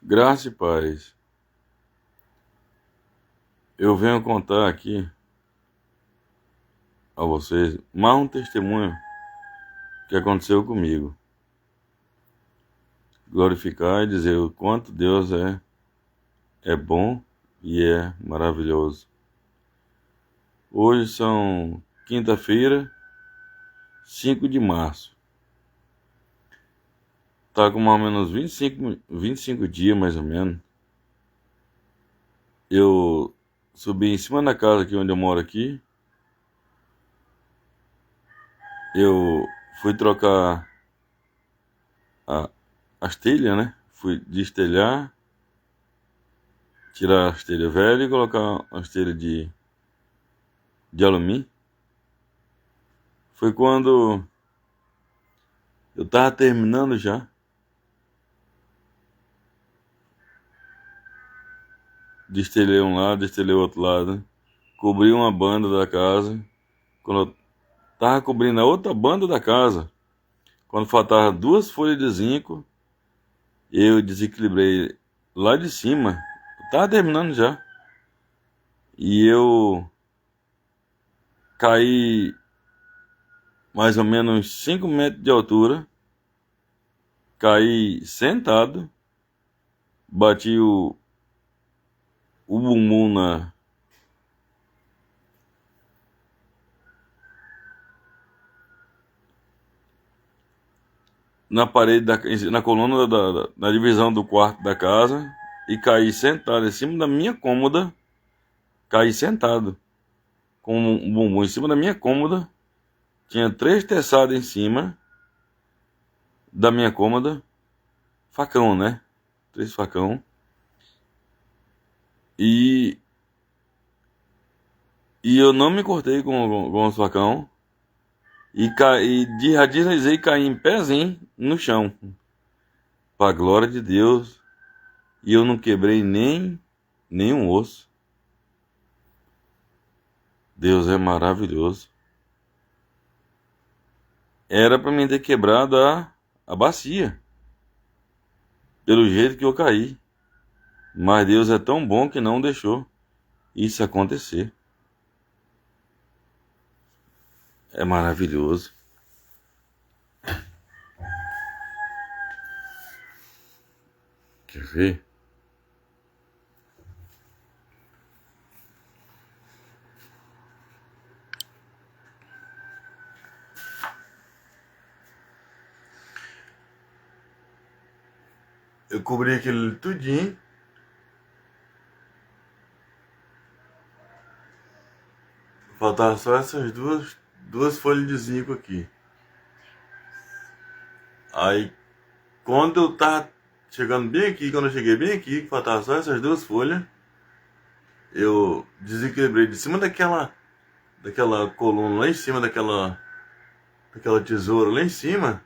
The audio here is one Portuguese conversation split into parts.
Graça e paz. Eu venho contar aqui a vocês mais um testemunho que aconteceu comigo. Glorificar e dizer o quanto Deus é bom e é maravilhoso. Hoje são quinta-feira, 5 de março. Tá com mais ou menos 25 dias, mais ou menos. Eu subi em cima da casa aqui onde eu moro aqui. Eu fui trocar as telhas, né? Fui destelhar, tirar as telhas velhas e colocar as telhas de alumínio. Foi quando eu tava terminando já. Destelhei um lado, destelhei o outro lado. Cobri uma banda da casa. Quando eu tava cobrindo a outra banda da casa, quando faltava 2 folhas de zinco, eu desequilibrei lá de cima. Eu tava terminando já. E eu caí mais ou menos 5 metros de altura. Caí sentado. Bati o bumbum na parede, na coluna da divisão do quarto da casa, e caí sentado em cima da minha cômoda. Caí sentado com o bumbum em cima da minha cômoda. Tinha 3 teçadas em cima da minha cômoda. Facão, né? 3 facão. E eu não me cortei com os facão. E já deslizei e caí em pezinho no chão. Pra glória de Deus. E eu não quebrei nenhum osso. Deus é maravilhoso. Era pra mim ter quebrado a bacia, pelo jeito que eu caí. Mas Deus é tão bom que não deixou isso acontecer. É maravilhoso. Quer ver? Eu cobri aquele tudinho. Faltava só essas duas folhas de zinco aqui. Aí, quando eu tava chegando bem aqui, quando eu cheguei bem aqui, que faltava só essas 2 folhas, eu desequilibrei de cima daquela coluna lá em cima, daquela tesoura lá em cima,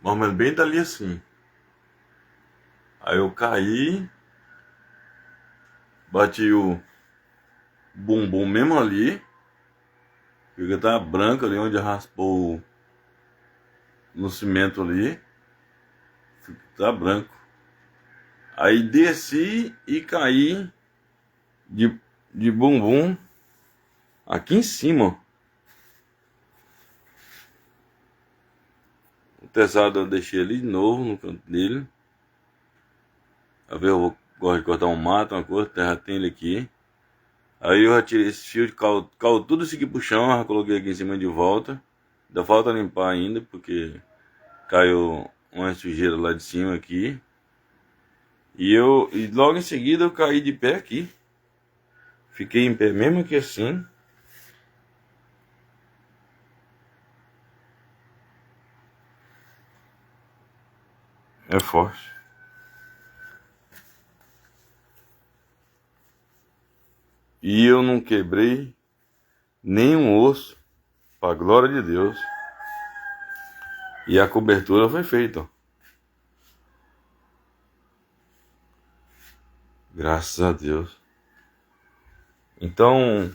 mais ou menos bem dali assim. Aí eu caí, bati o bumbum mesmo ali, porque tava branco ali onde raspou no cimento ali, tá branco. Aí desci e caí de bumbum aqui em cima. O teçado eu deixei ali de novo no canto dele. A ver, gosto de cortar um mato, uma coisa, terra tem ele aqui. Aí eu já tirei esse fio, caiu tudo isso aqui pro chão, já coloquei aqui em cima de volta. Ainda falta limpar ainda, porque caiu uma sujeira lá de cima aqui. E logo em seguida eu caí de pé aqui. Fiquei em pé mesmo que assim. É forte. E eu não quebrei nenhum osso, para a glória de Deus. E a cobertura foi feita. Graças a Deus. Então,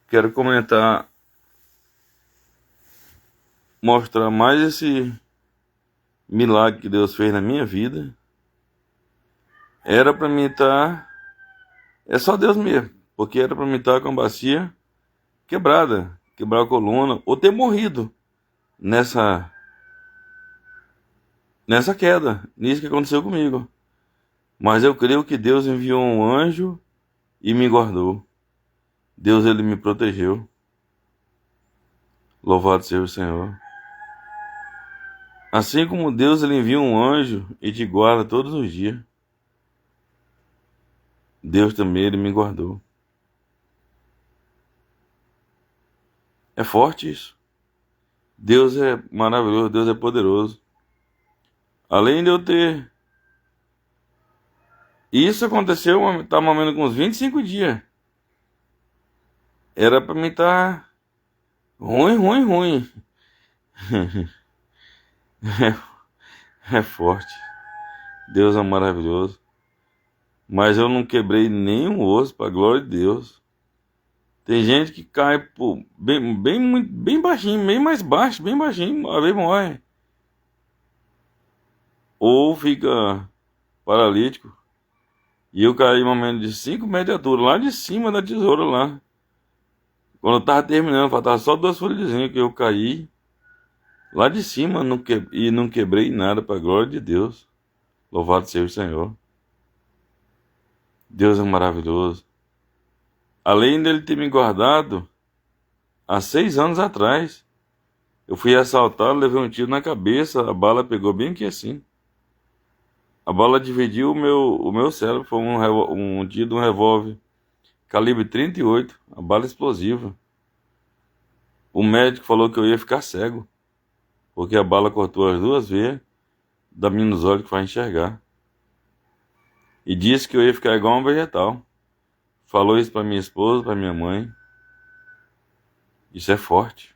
quero comentar, mostrar mais milagre que Deus fez na minha vida, era para mim estar. É só Deus mesmo, porque era para mim estar com a bacia quebrada, quebrar a coluna, ou ter morrido nessa queda, nisso que aconteceu comigo. Mas eu creio que Deus enviou um anjo e me guardou. Deus, ele me protegeu. Louvado seja o Senhor. Assim como Deus, ele envia um anjo e te guarda todos os dias, Deus também, ele me guardou. É forte isso. Deus é maravilhoso, Deus é poderoso. Além de eu ter... Isso aconteceu, tá mais ou menos com uns 25 dias. Era pra mim estar ruim. É forte. Deus é maravilhoso. Mas eu não quebrei nenhum osso, para glória de Deus. Tem gente que cai pô, bem baixinho, bem mais baixo, bem baixinho, a vez morre. Ou fica paralítico. E eu caí mais ou menos de 5 metros de altura, lá de cima da tesoura lá. Quando eu tava terminando, faltava só 2 folhas de zinco que eu caí. Lá de cima e não quebrei nada, para glória de Deus. Louvado seja o Senhor. Deus é maravilhoso. Além dele ter me guardado, há 6 anos atrás, eu fui assaltado, levei um tiro na cabeça, a bala pegou bem aqui assim. A bala dividiu o meu cérebro, foi um tiro de um revólver calibre 38, a bala explosiva. O médico falou que eu ia ficar cego, porque a bala cortou as 2 veias da minha nos olhos que faz enxergar. E disse que eu ia ficar igual um vegetal. Falou isso para minha esposa, para minha mãe. Isso é forte.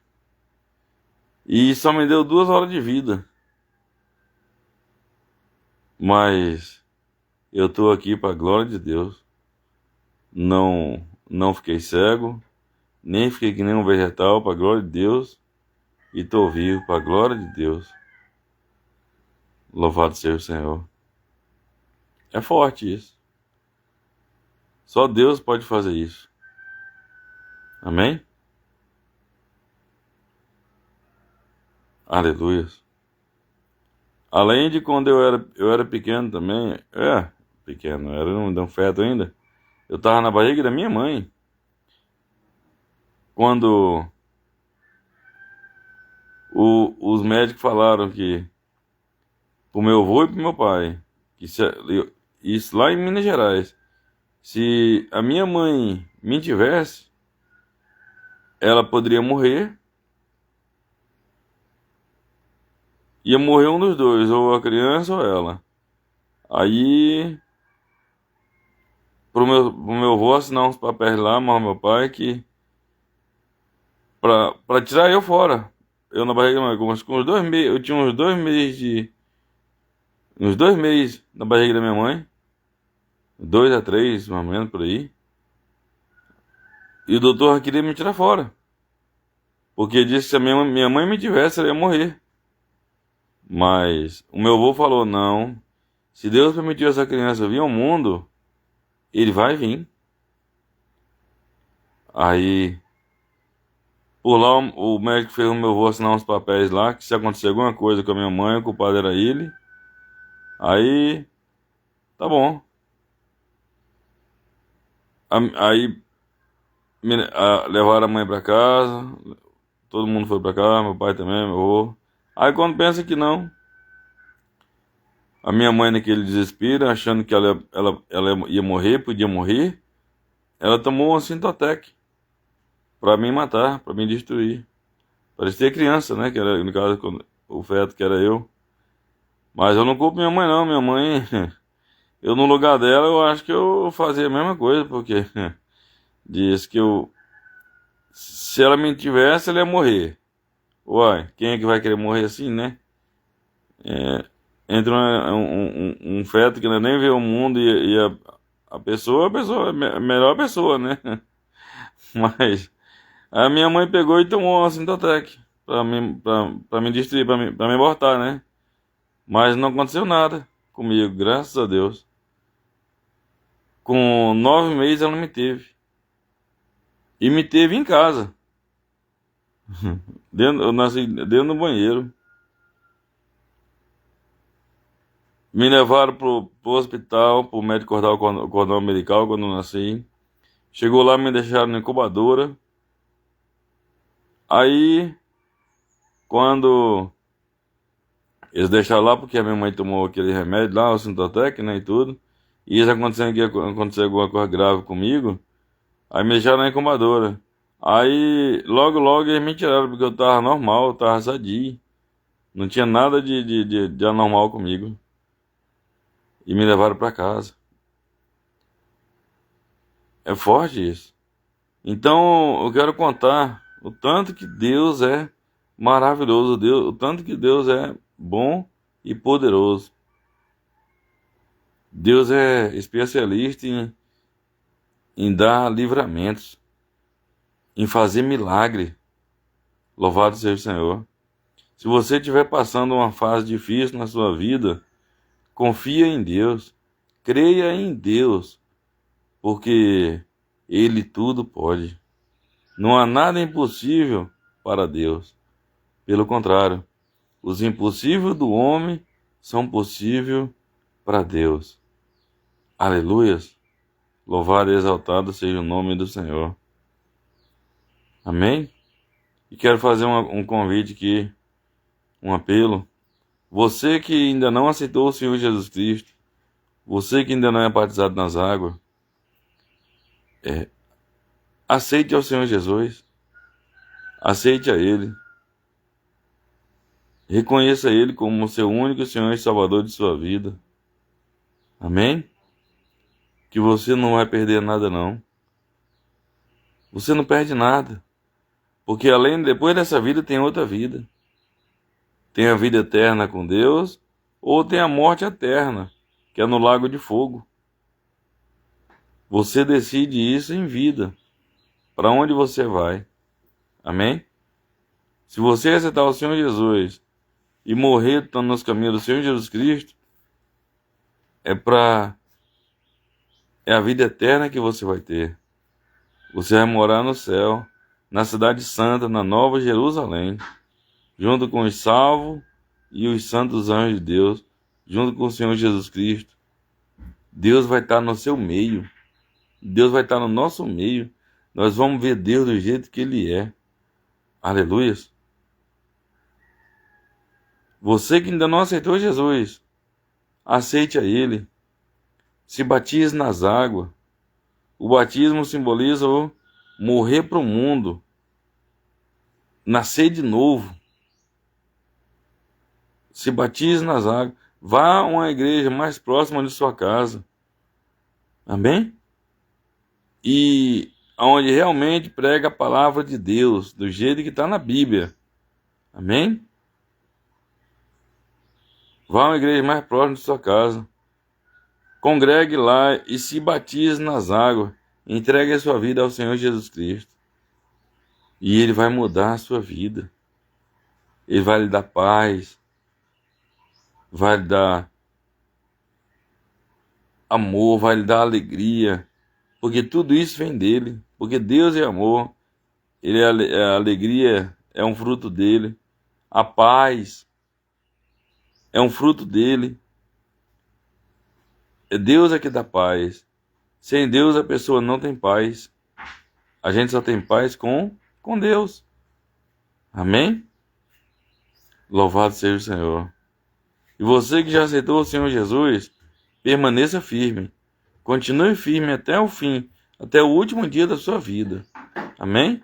E só me deu 2 horas de vida. Mas eu estou aqui para a glória de Deus. Não fiquei cego, nem fiquei que nem um vegetal, para a glória de Deus. E estou vivo para a glória de Deus. Louvado seja o Senhor. É forte isso. Só Deus pode fazer isso. Amém? Aleluia. Além de quando eu era pequeno também, pequeno, era um feto ainda. Eu estava na barriga da minha mãe. Quando os médicos falaram que pro meu avô e pro meu pai, isso lá em Minas Gerais, se a minha mãe me tivesse, ela poderia morrer. Ia morrer um dos dois, ou a criança ou ela. Aí, pro meu avô assinar uns papéis lá, mas meu pai, que pra tirar eu fora. Eu na barriga da minha mãe, com uns 2 meses, eu tinha uns 2 meses na barriga da minha mãe. 2 a 3, mais ou menos, por aí. E o doutor queria me tirar fora. Porque disse que se a minha mãe me tivesse, ela ia morrer. Mas o meu avô falou, não, se Deus permitiu essa criança vir ao mundo, ele vai vir. Aí, por lá, o médico fez o meu avô assinar uns papéis lá, que se acontecer alguma coisa com a minha mãe, o culpado era ele. Aí, tá bom. Aí, levaram a mãe pra casa, todo mundo foi pra casa, meu pai também, meu avô. Aí quando pensa que não, a minha mãe naquele desespero, achando que ela ia morrer, podia morrer, ela tomou um Sintotec pra me matar, pra me destruir. Parecia criança, né? Que era, no caso, o feto que era eu. Mas eu não culpo minha mãe, não. Minha mãe, eu no lugar dela, eu acho que eu fazia a mesma coisa, porque diz que se ela me tivesse, ela ia morrer. Uai, quem é que vai querer morrer assim, né? É, entre um feto que ainda nem vê o mundo e a pessoa é a melhor pessoa, né? Mas a minha mãe pegou e tomou uma Sintotec pra me destruir, pra me abortar, né? Mas não aconteceu nada comigo, graças a Deus. Com 9 meses ela me teve. E me teve em casa. Eu nasci dentro do banheiro. Me levaram pro hospital, pro médico cortar o cordão umbilical quando eu nasci. Chegou lá, me deixaram na incubadora. Aí, quando eles deixaram lá, porque a minha mãe tomou aquele remédio lá, o Sintotec, né, e tudo. E isso acontecendo que ia acontecer alguma coisa grave comigo. Aí me deixaram na incubadora. Aí, logo eles me tiraram, porque eu tava normal, eu tava sadio. Não tinha nada de anormal comigo. E me levaram pra casa. É forte isso. Então, eu quero contar o tanto que Deus é maravilhoso, o tanto que Deus é bom e poderoso. Deus é especialista em dar livramentos, em fazer milagre. Louvado seja o Senhor. Se você estiver passando uma fase difícil na sua vida, confia em Deus, creia em Deus, porque Ele tudo pode. Não há nada impossível para Deus. Pelo contrário, os impossíveis do homem são possíveis para Deus. Aleluias! Louvado e exaltado seja o nome do Senhor. Amém? E quero fazer um convite aqui, um apelo. Você que ainda não aceitou o Senhor Jesus Cristo, você que ainda não é batizado nas águas, aceite ao Senhor Jesus. Aceite a Ele. Reconheça Ele como o seu único Senhor e Salvador de sua vida. Amém? Que você não vai perder nada, não. Você não perde nada. Porque depois dessa vida tem outra vida. Tem a vida eterna com Deus, ou tem a morte eterna, que é no lago de fogo. Você decide isso em vida. Para onde você vai. Amém? Se você aceitar o Senhor Jesus e morrer estando nos caminhos do Senhor Jesus Cristo, é a vida eterna que você vai ter. Você vai morar no céu, na cidade santa, na Nova Jerusalém, junto com os salvos e os santos anjos de Deus, junto com o Senhor Jesus Cristo. Deus vai estar no seu meio. Deus vai estar no nosso meio. Nós vamos ver Deus do jeito que Ele é. Aleluias. Você que ainda não aceitou Jesus, aceite a Ele. Se batize nas águas. O batismo simboliza o morrer para o mundo, nascer de novo. Se batize nas águas. Vá a uma igreja mais próxima de sua casa. Amém? E onde realmente prega a palavra de Deus, do jeito que está na Bíblia. Amém? Vá a uma igreja mais próxima de sua casa. Congregue lá e se batize nas águas. Entregue a sua vida ao Senhor Jesus Cristo. E Ele vai mudar a sua vida. Ele vai lhe dar paz. Vai lhe dar amor, vai lhe dar alegria. Porque tudo isso vem dele. Porque Deus é amor. Ele a alegria é um fruto dele. A paz é um fruto dele. É Deus é que dá paz. Sem Deus a pessoa não tem paz. A gente só tem paz com Deus. Amém? Louvado seja o Senhor. E você que já aceitou o Senhor Jesus, permaneça firme. Continue firme até o fim, até o último dia da sua vida. Amém?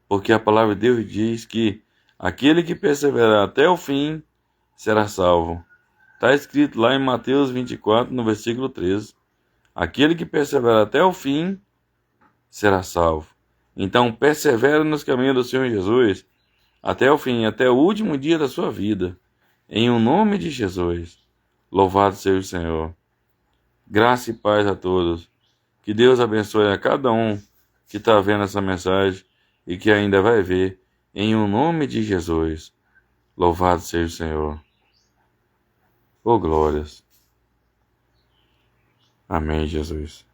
Porque a palavra de Deus diz que aquele que perseverar até o fim será salvo. Está escrito lá em Mateus 24, no versículo 13. Aquele que perseverar até o fim será salvo. Então, persevere nos caminhos do Senhor Jesus até o fim, até o último dia da sua vida. Em o nome de Jesus. Louvado seja o Senhor. Graça e paz a todos. Que Deus abençoe a cada um que está vendo essa mensagem e que ainda vai ver. Em o nome de Jesus. Louvado seja o Senhor. Ô glórias. Amém, Jesus.